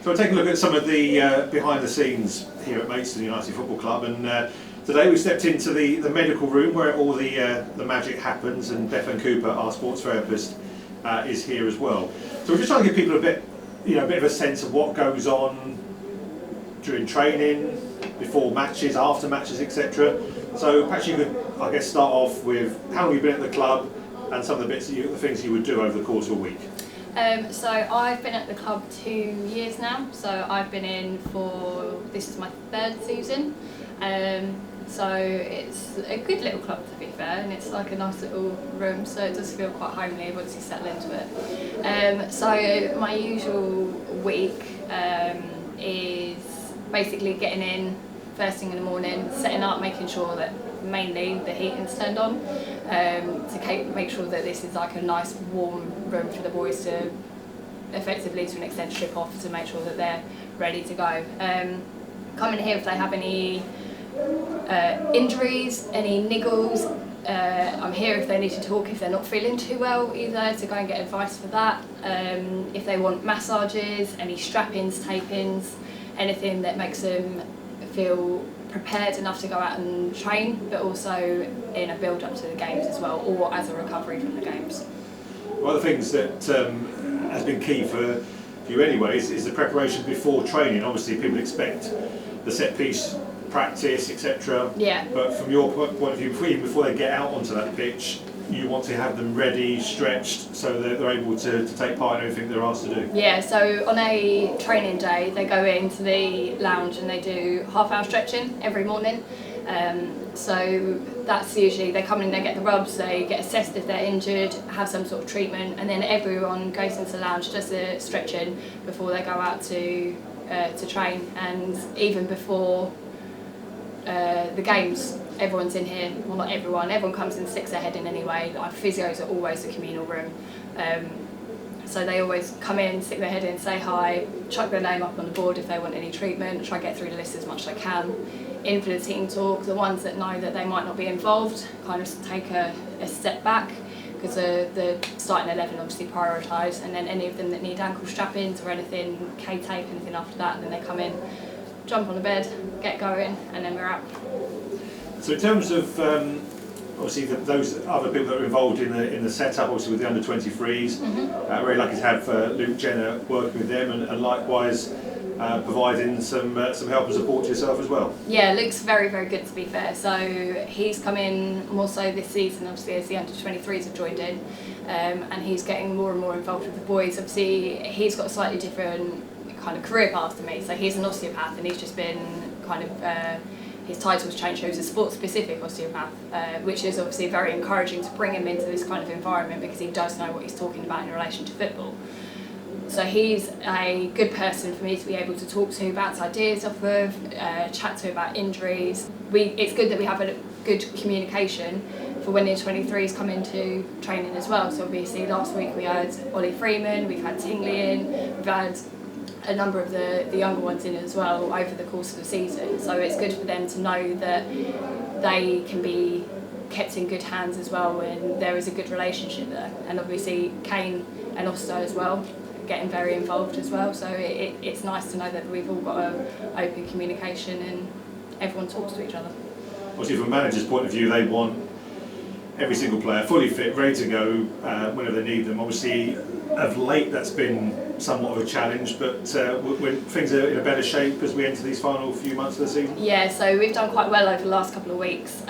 So I'll take a look at some of the behind the scenes here at Maidstone United Football Club, and today we stepped into the medical room where all the magic happens, and Beth Cooper, our sports therapist, is here as well. So we're just trying to give people a bit of a sense of what goes on during training, before matches, after matches, etc. So perhaps you could, I guess, start off with how long you've been at the club and some of the things you would do over the course of a week. So I've been at the club 2 years now, so I've been in this is my 3rd season. So it's a good little club, to be fair, and it's like a nice little room, so it does feel quite homely once you settle into it. So my usual week is basically getting in first thing in the morning, setting up, making sure that mainly the heating's turned on, to make sure that this is like a nice warm room for the boys to effectively, to an extent, strip off, to make sure that they're ready to go. Come in here if they have any injuries, any niggles. I'm here if they need to talk, if they're not feeling too well either, to go and get advice for that. If they want massages, any strap-ins, tape-ins, anything that makes them feel prepared enough to go out and train, but also in a build-up to the games as well, or as a recovery from the games. One of the things that has been key for you anyways is the preparation before training. Obviously people expect the set piece practice, etc. Yeah. But from your point of view, even before they get out onto that pitch, you want to have them ready, stretched, so that they're able to take part in everything they're asked to do. Yeah, so on a training day, they go into the lounge and they do half-hour stretching every morning. So that's usually, they come in, they get the rubs, they get assessed if they're injured, have some sort of treatment, and then everyone goes into the lounge, does the stretching before they go out to train. And even before the games, everyone's in here. Well, not everyone comes and sticks their head in anyway. Our physios are always a communal room, so they always come in, stick their head in, say hi, chuck their name up on the board if they want any treatment, try to get through the list as much as I can. In for the team talk, the ones that know that they might not be involved kind of take a step back, because the starting 11 obviously prioritise, and then any of them that need ankle strap-ins or anything, K-tape, anything after that, then they come in, jump on the bed, get going, and then we're out. So in terms of obviously those other people that are involved in the setup, obviously with the under 23s, very lucky to have Luke Jenner working with them, and likewise providing some help and support to yourself as well. Yeah, Luke's very, very good, to be fair. So he's come in more so this season, obviously, as the under 23s have joined in, and he's getting more and more involved with the boys. Obviously, he's got a slightly different kind of career path to me. So he's an osteopath, and he's just been kind of his title's changed, so he's a sports-specific osteopath, which is obviously very encouraging to bring him into this kind of environment, because he does know what he's talking about in relation to football. So he's a good person for me to be able to talk to, bounce ideas off of, chat to about injuries. It's good that we have a good communication for when the 23s come into training as well. So obviously last week we had Ollie Freeman, we've had Tingley in, we've had a number of the younger ones in as well over the course of the season. So it's good for them to know that they can be kept in good hands as well, and there is a good relationship there. And obviously Kane and Osto as well, getting very involved as well. So it's nice to know that we've all got an open communication and everyone talks to each other. Obviously from a manager's point of view, they want every single player fully fit, ready to go whenever they need them. Obviously of late that's been somewhat of a challenge, but when things are in a better shape as we enter these final few months of the season? Yeah, so we've done quite well over the last couple of weeks.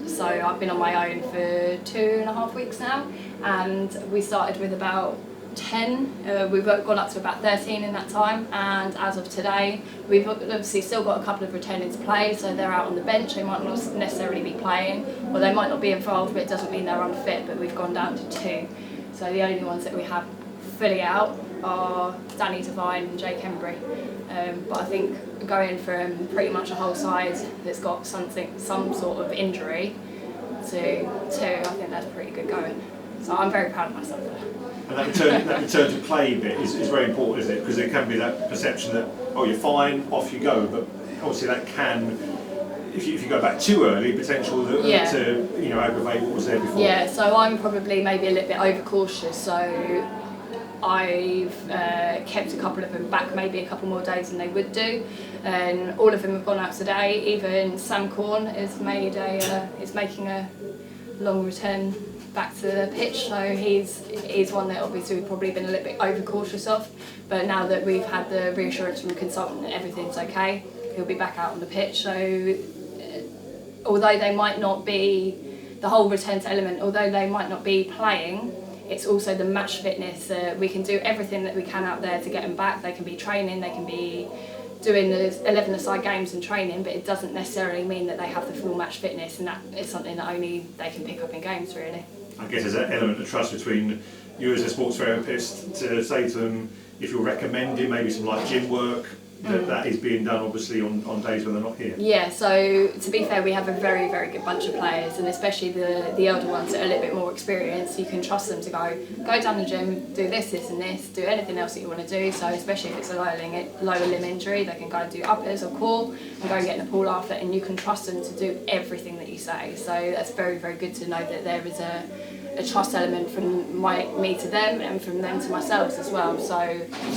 So I've been on my own for 2.5 weeks now, and we started with about 10. We've gone up to about 13 in that time, and as of today we've obviously still got a couple of returning to play, so they're out on the bench. They might not necessarily be playing, or they might not be involved, but it doesn't mean they're unfit. But we've gone down to 2, so the only ones that we have fully out are Danny Devine and Jake Embry. But I think going from pretty much a whole side that's got some sort of injury to 2, I think that's pretty good going. So I'm very proud of myself there. And that return to play bit is very important, isn't it? Because there can be that perception that, oh, you're fine, off you go. But obviously that can, if you go back too early, potential to aggravate what was there before. Yeah, so I'm probably maybe a little bit overcautious. So I've kept a couple of them back maybe a couple more days than they would do, and all of them have gone out today. Even Sam Corn is making a long return back to the pitch, so he's one that obviously we've probably been a little bit overcautious of, but now that we've had the reassurance from the consultant that everything's okay, he'll be back out on the pitch. So although they might not be the whole return to element, although they might not be playing, it's also the match fitness. We can do everything that we can out there to get them back. They can be training, they can be doing the 11-a-side games and training, but it doesn't necessarily mean that they have the full match fitness, and that is something that only they can pick up in games, really. I guess there's an element of trust between you as a sports therapist to say to them, if you're recommending maybe some like gym work, that is being done obviously on days when they're not here. Yeah, so to be fair, we have a very, very good bunch of players, and especially the elder ones that are a little bit more experienced, you can trust them to go down the gym, do this and this, do anything else that you want to do. So especially if it's a lower limb injury, they can go and do uppers or core and go and get in the pool after, and you can trust them to do everything that you say. So that's very, very good to know that there is a trust element from me to them and from them to myself as well. So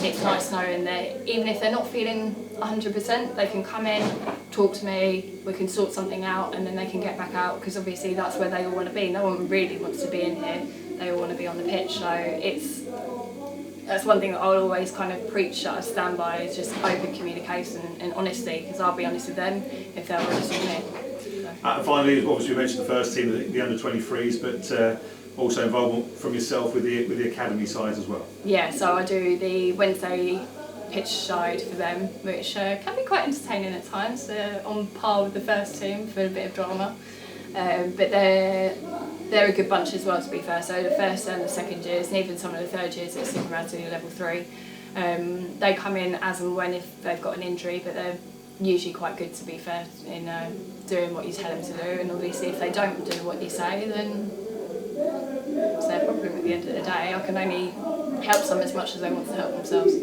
it's nice knowing that even if they're not feeling 100%, they can come in, talk to me, we can sort something out, and then they can get back out, because obviously that's where they all want to be. No one really wants to be in here, they all want to be on the pitch. So that's one thing that I'll always kind of preach that I stand by, is just open communication and honesty, because I'll be honest with them if they're honest with me. So. Finally, obviously we mentioned the first team, the under-23s, but also involvement from yourself with the academy side as well. Yeah, so I do the Wednesday pitch side for them, which can be quite entertaining at times. They're on par with the first team for a bit of drama, but they're a good bunch as well, to be fair. So the first and the second years, and even some of the third years that stick around to level 3, they come in as and when if they've got an injury, but they're usually quite good, to be fair, in doing what you tell them to do. And obviously if they don't do what you say, then it's their problem at the end of the day. I can only help them as much as they want to help themselves.